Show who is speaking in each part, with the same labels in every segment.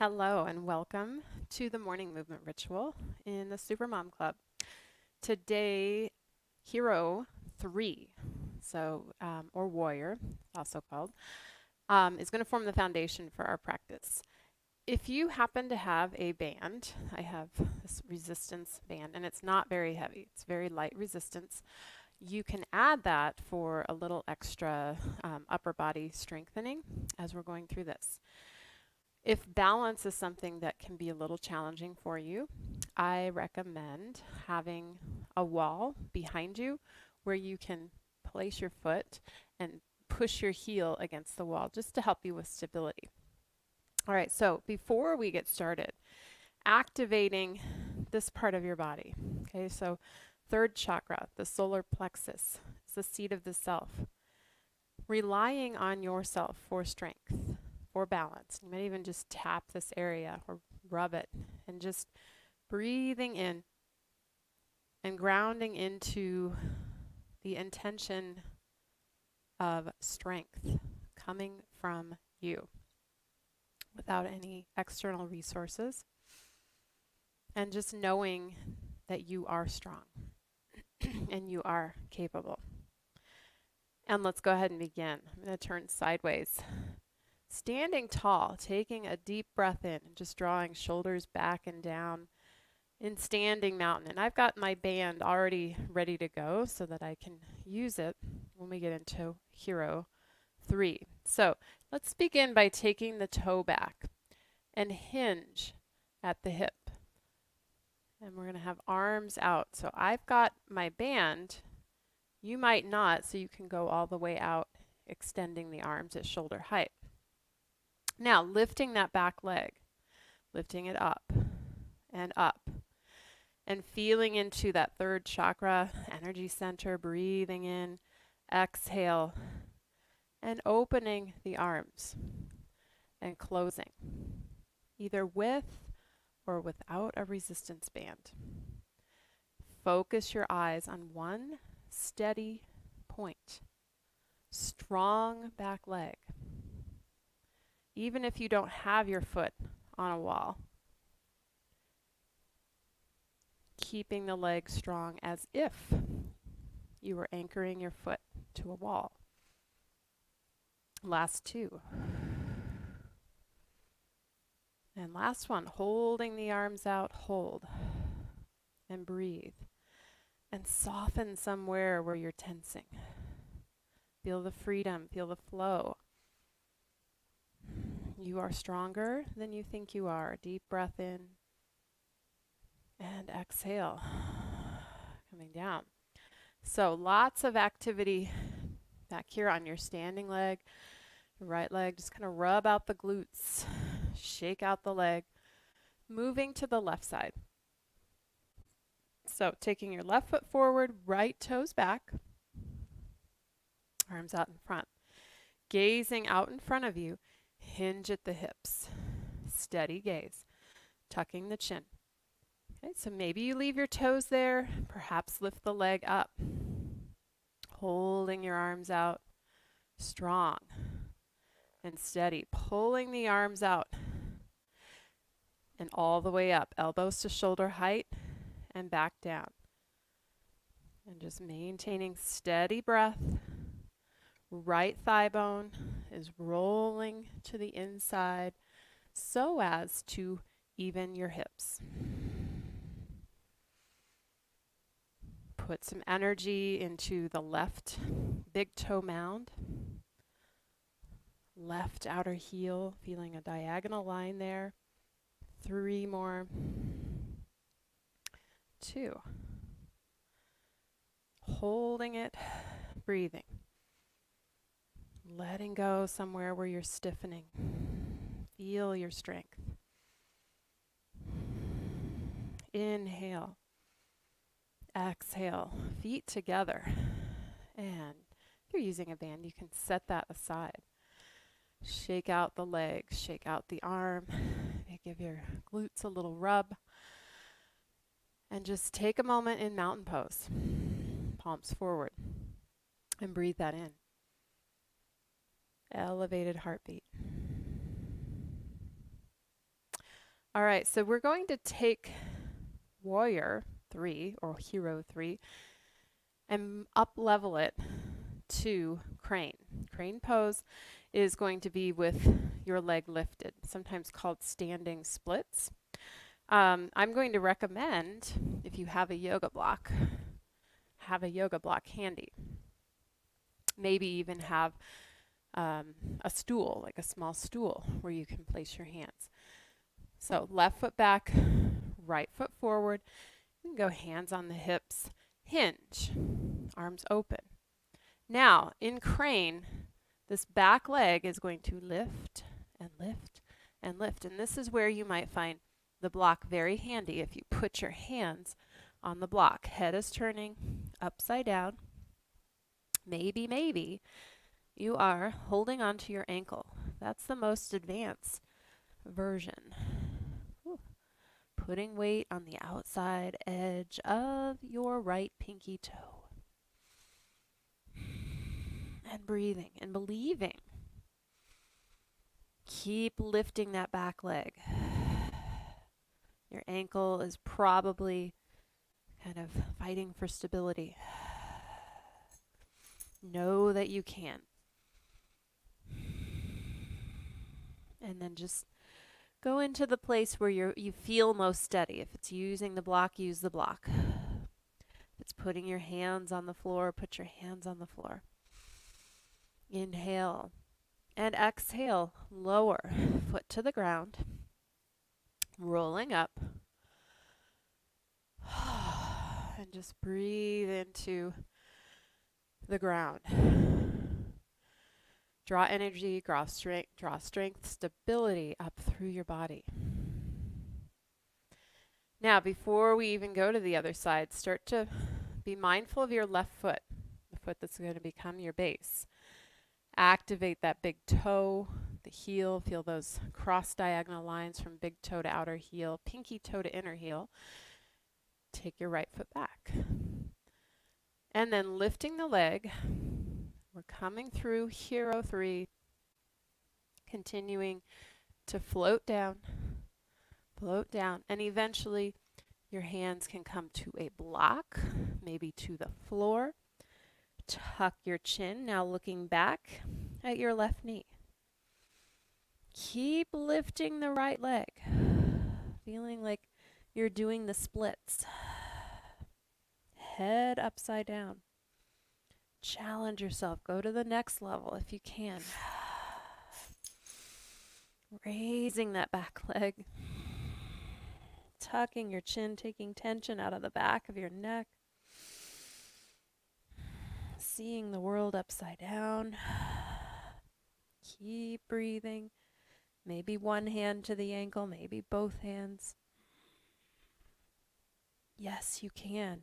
Speaker 1: Hello and welcome to the morning movement ritual in the Supermom Club. Today, Hero 3, or Warrior, also called, is going to form the foundation for our practice. If you happen to have a band, I have this resistance band, and it's not very heavy. It's very light resistance. You can add that for a little extra upper body strengthening as we're going through this. If balance is something that can be a little challenging for you, I recommend having a wall behind you where you can place your foot and push your heel against the wall just to help you with stability. All right, so before we get started, activating this part of your body. Okay, so third chakra, the solar plexus, is the seat of the self. Relying on yourself for strength, for balance. You might even just tap this area or rub it and just breathing in and grounding into the intention of strength coming from you without any external resources, and just knowing that you are strong and you are capable. And let's go ahead and begin. I'm going to turn sideways. Standing tall, taking a deep breath in and just drawing shoulders back and down in standing mountain. And I've got my band already ready to go so that I can use it when we get into Hero 3. So let's begin by taking the toe back and hinge at the hip. And we're going to have arms out. So I've got my band. You might not, so you can go all the way out, extending the arms at shoulder height. Now, lifting that back leg, lifting it up, and feeling into that third chakra, energy center, breathing in, exhale, and opening the arms and closing, either with or without a resistance band. Focus your eyes on one steady point, strong back leg. Even if you don't have your foot on a wall, keeping the leg strong as if you were anchoring your foot to a wall. Last two. And last one, holding the arms out, hold and breathe and soften somewhere where you're tensing. Feel the freedom, feel the flow. You are stronger than you think you are. Deep breath in and exhale, coming down. So lots of activity back here on your standing leg, your right leg. Just kind of rub out the glutes, shake out the leg, moving to the left side. So taking your left foot forward, right toes back, arms out in front. Gazing out in front of you, hinge at the hips. Steady gaze, tucking the chin. Okay, so maybe you leave your toes there, perhaps lift the leg up. Holding your arms out, strong and steady. Pulling the arms out and all the way up, elbows to shoulder height and back down. And just maintaining steady breath. Right thigh bone is rolling to the inside so as to even your hips. Put some energy into the left big toe mound. Left outer heel, feeling a diagonal line there. 3 more. 2. Holding it, breathing. Letting go somewhere where you're stiffening. Feel your strength. Inhale. Exhale. Feet together. And if you're using a band, you can set that aside. Shake out the legs, shake out the arm. Give your glutes a little rub. And just take a moment in mountain pose. Palms forward. And breathe that in. Elevated heartbeat. All right, so we're going to take Warrior 3 or Hero 3 and up level it to Crane. Crane pose is going to be with your leg lifted, sometimes called standing splits. I'm going to recommend, if you have a yoga block handy. Maybe even have a stool, like a small stool, where you can place your hands. So left foot back, right foot forward. You can go hands on the hips, hinge, arms open. Now, in crane, this back leg is going to lift and lift and lift. And this is where you might find the block very handy if you put your hands on the block. Head is turning upside down. Maybe you are holding onto your ankle. That's the most advanced version. Ooh. Putting weight on the outside edge of your right pinky toe. And breathing and believing. Keep lifting that back leg. Your ankle is probably kind of fighting for stability. Know that you can. And then just go into the place where you feel most steady. If it's using the block, use the block. If it's putting your hands on the floor, put your hands on the floor. Inhale and exhale. Lower foot to the ground. Rolling up. And just breathe into the ground. Draw energy, draw strength, stability up through your body. Now, before we even go to the other side, start to be mindful of your left foot, the foot that's going to become your base. Activate that big toe, the heel. Feel those cross diagonal lines from big toe to outer heel, pinky toe to inner heel. Take your right foot back. And then lifting the leg. We're coming through Hero 3, continuing to float down, and eventually your hands can come to a block, maybe to the floor. Tuck your chin, now looking back at your left knee. Keep lifting the right leg, feeling like you're doing the splits. Head upside down. Challenge yourself. Go to the next level if you can. Raising that back leg. Tucking your chin, taking tension out of the back of your neck. Seeing the world upside down. Keep breathing. Maybe one hand to the ankle, maybe both hands. Yes, you can.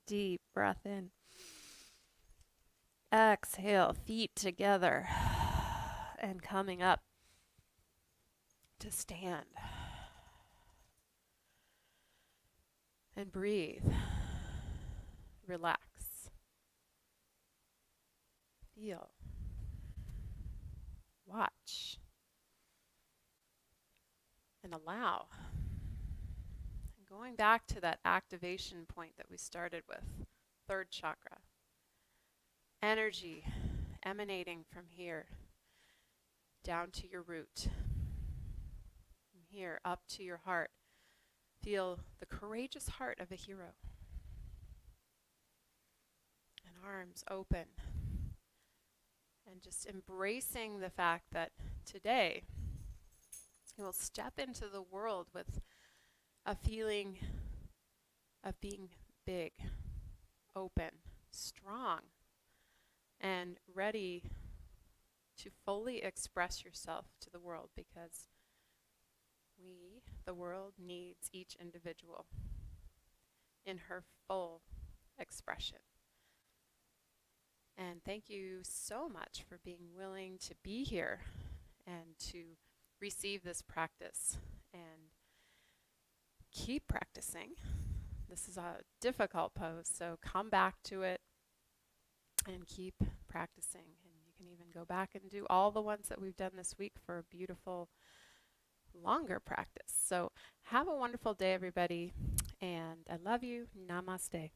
Speaker 1: Deep breath in. Exhale, feet together and coming up to stand. And breathe. Relax. Feel. Watch. And allow. And going back to that activation point that we started with, third chakra. Energy emanating from here down to your root. From here up to your heart. Feel the courageous heart of a hero. And arms open. And just embracing the fact that today you will step into the world with a feeling of being big, open, strong, and ready to fully express yourself to the world, because the world, needs each individual in her full expression. And thank you so much for being willing to be here and to receive this practice and keep practicing. This is a difficult pose, so come back to it and keep practicing. And can even go back and do all the ones that we've done this week for a beautiful longer practice. So have a wonderful day, everybody, and I love you. Namaste.